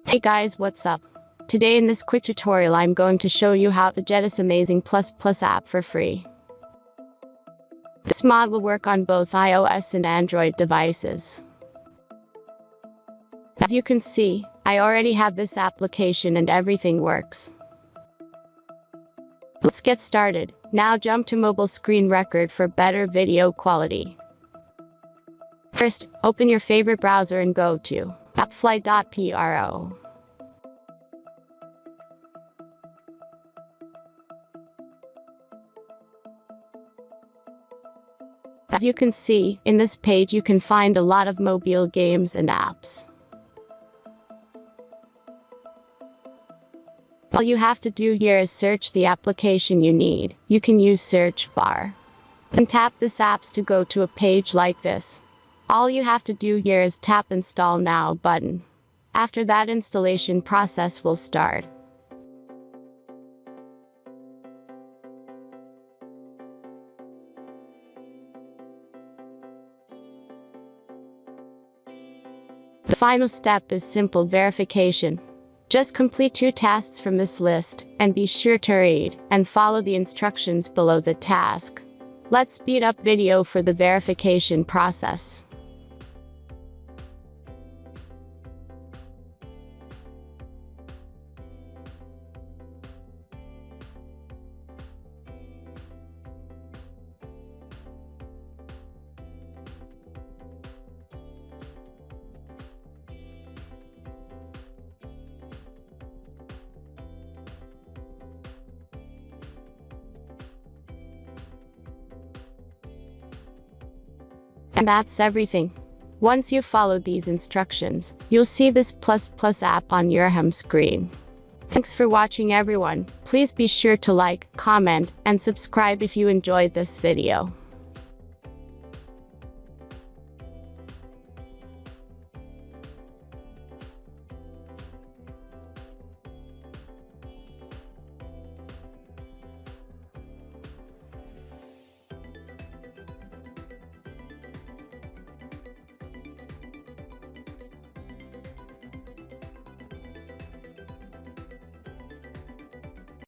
Hey guys, what's up? Today in this quick tutorial I'm going to show you how to get this amazing plus app for free. This mod will work on both iOS and Android devices. As you can see, I already have this application and everything works. Let's get started. Now jump to mobile screen record for better video quality. First, open your favorite browser and go to appfly.pro. As you can see, in this page you can find a lot of mobile games and apps. All you have to do here is search the application you need. You can use search bar. Then tap this apps to go to a page like this. All you have to do here is tap Install Now button. After that, installation process will start. The final step is simple verification. Just complete 2 tasks from this list, and be sure to read and follow the instructions below the task. Let's speed up video for the verification process. And that's everything. Once you've followed these instructions, you'll see this plus app on your home screen. Thanks for watching everyone. Please be sure to like, comment, and subscribe if you enjoyed this video.